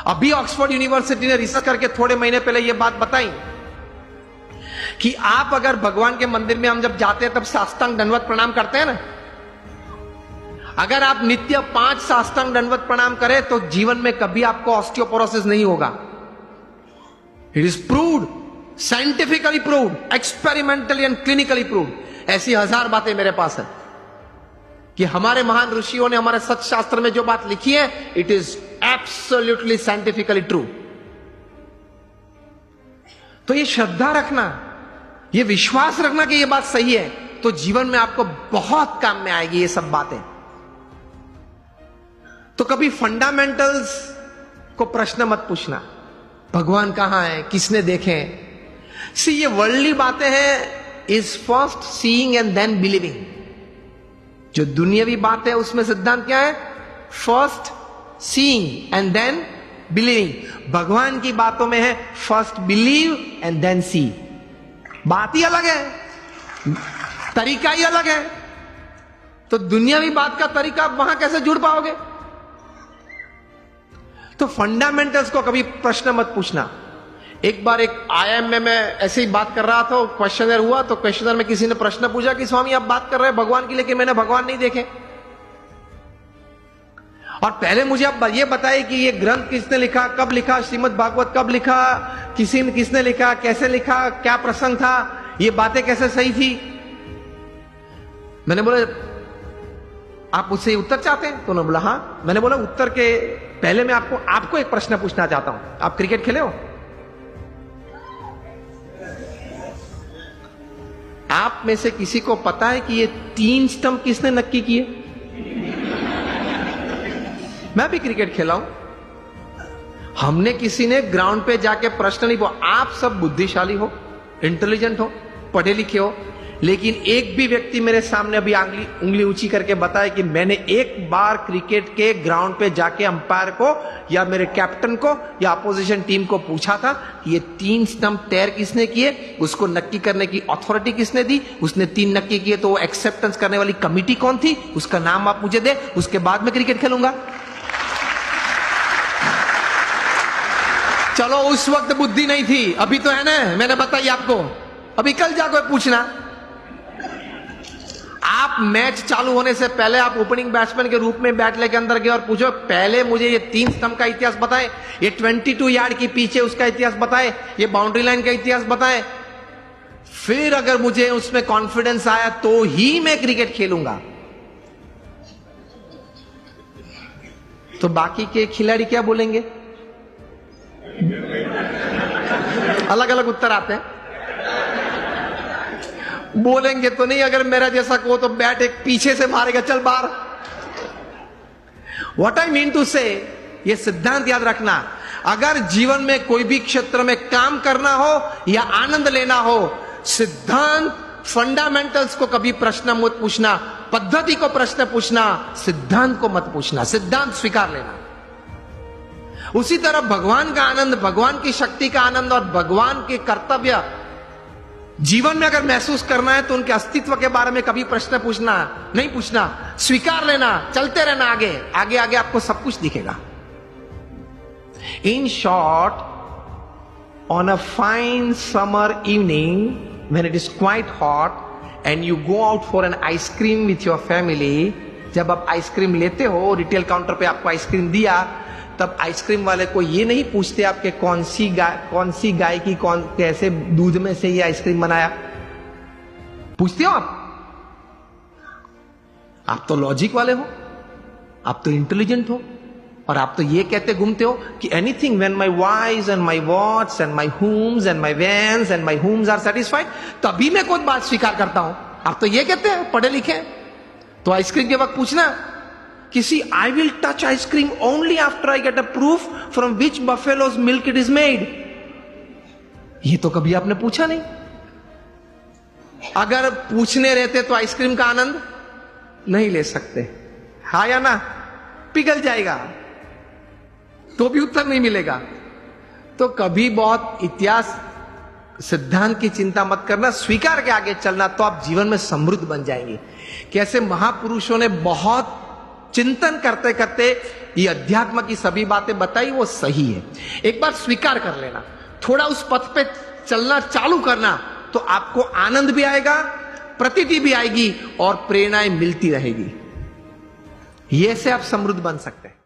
अभी Oxford university ने research करके थोड़े महीने पहले यह बात बताई कि आप अगर भगवान के मंदिर में हम जब जाते हैं तब साष्टांग दंडवत प्रणाम करते हैं ना, अगर आप नित्य 5 साष्टांग दंडवत प्रणाम करें तो जीवन में कभी आपको ऑस्टियोपोरोसिस नहीं होगा। It is proved, scientifically proved, experimentally and clinically proved. ऐसी 1000 बातें मेरे पास है कि हमारे महान ऋषियों ने हमारे सत्य शास्त्र में जो बात लिखी है, it is absolutely scientifically true. तो ये श्रद्धा रखना, ये विश्वास रखना कि ये बात सही है, तो जीवन में आपको बहुत काम में आएगी ये सब बातें। तो कभी फंडामेंटल्स को प्रश्न मत पूछना, भगवान कहां है, किसने देखे। सी ये वर्ल्डली बातें हैं, is first seeing and then believing. जो दुनियावी बात है उसमें सिद्धांत क्या है? First seeing and then believing. भगवान की बातों में है first believe and then see. बात ही अलग है, तरीका ही अलग है। तो दुनियावी बात का तरीका आप वहां कैसे जुड़ पाओगे? तो फंडामेंटल्स को कभी प्रश्न मत पूछना। एक बार एक आईएम में ऐसे ही बात कर रहा था, क्वेश्चनर हुआ, तो क्वेश्चनर में किसी ने प्रश्न पूछा कि स्वामी आप बात कर रहे हैं भगवान की, लेकिन मैंने भगवान नहीं देखे, और पहले मुझे आप ये बताइए कि ये ग्रंथ किसने लिखा, कब लिखा, श्रीमद् भागवत कब लिखा, किसने लिखा, कैसे लिखा, क्या प्रसंग था, ये बातें कैसे सही थी। मैंने बोला आप मुझसे उत्तर चाहते हैं? तो उन्होंने बोला हाँ। मैंने बोला उत्तर के पहले मैं आपको एक प्रश्न पूछना चाहता हूं। आप क्रिकेट खेले हो? आप में से किसी को पता है कि ये 3 स्टंप किसने नक्की किए? मैं भी क्रिकेट खेला हूं। हमने किसी ने ग्राउंड पे जाके प्रश्न नहीं पूछा। आप सब बुद्धिशाली हो, इंटेलिजेंट हो, पढ़े लिखे हो, लेकिन एक भी व्यक्ति मेरे सामने अभी उंगली ऊंची करके बताए कि मैंने एक बार क्रिकेट के ग्राउंड पे जाके अंपायर को या मेरे कैप्टन को या अपोजिशन टीम को पूछा था कि ये 3 स्टंप तैर किसने किए, उसको नक्की करने की अथॉरिटी किसने दी, उसने 3 नक्की किए तो वो एक्सेप्टेंस करने वाली कमिटी कौन थी, उसका नाम आप मुझे दे, उसके बाद मैं क्रिकेट खेलूंगा। चलो उस वक्त बुद्धि नहीं थी, अभी तो है ना, मैंने बताई आपको। अभी कल जाकर पूछना। आप मैच चालू होने से पहले आप ओपनिंग बैट्समैन के रूप में बैट लेके अंदर गए और पूछो पहले मुझे ये 3 स्टंप का इतिहास बताएं, ये 22 यार्ड की पीछे उसका इतिहास बताएं, ये बाउंड्री लाइन का इतिहास बताएं, फिर अगर मुझे उसमें कॉन्फिडेंस आया तो ही मैं क्रिकेट खेलूंगा। तो बाकी के खिलाड़ी क्या बोलेंगे? अलग अलग उत्तर आते हैं। बोलेंगे तो नहीं, अगर मेरा जैसा को तो बैट एक पीछे से मारेगा, चल बाहर। व्हाट आई मीन टू से, ये सिद्धांत याद रखना, अगर जीवन में कोई भी क्षेत्र में काम करना हो या आनंद लेना हो, सिद्धांत फंडामेंटल्स को कभी प्रश्न मत पूछना, पद्धति को प्रश्न पूछना, सिद्धांत को मत पूछना, सिद्धांत स्वीकार लेना। उसी तरह भगवान का आनंद, भगवान की शक्ति का आनंद और भगवान के कर्तव्य जीवन में अगर महसूस करना है तो उनके अस्तित्व के बारे में कभी प्रश्न पूछना नहीं पूछना, स्वीकार लेना, चलते रहना आगे आगे आगे, आपको सब कुछ दिखेगा। In short, on a fine summer evening when it is quite hot and you go out for an ice cream with your family, जब आप आइसक्रीम लेते हो, रिटेल काउंटर पे आपको आइसक्रीम दिया, तब आइसक्रीम वाले को ये नहीं पूछते आपके कौन सी गाय की कैसे दूध में से ये आइसक्रीम बनाया। पूछते हो आप तो लॉजिक वाले हो, आप तो इंटेलिजेंट हो, और आप तो ये कहते घूमते हो कि anything when my wise and my watts and my homes and my vans and my homes are satisfied, तभी मैं कोई बात स्वीकार करता हूं। आप तो ये कहते हैं, पढ़े लिखे हैं। तो आइसक्रीम के वक्त पूछना किसी, I will touch ice cream only after I get a proof from which buffaloes milk it is made. ये तो कभी आपने पूछा नहीं। अगर पूछने रहते तो आइसक्रीम का आनंद नहीं ले सकते, हा या ना? पिघल जाएगा तो भी उत्तर नहीं मिलेगा। तो कभी बहुत इतिहास सिद्धांत की चिंता मत करना, स्वीकार के आगे चलना, तो आप जीवन में समृद्ध बन जाएंगे। कैसे महापुरुषों ने बहुत चिंतन करते करते ये अध्यात्म की सभी बातें बताई वो सही है। एक बार स्वीकार कर लेना, थोड़ा उस पथ पे चलना चालू करना, तो आपको आनंद भी आएगा, प्रतीति भी आएगी और प्रेरणाएं मिलती रहेगी। ये से आप समृद्ध बन सकते हैं।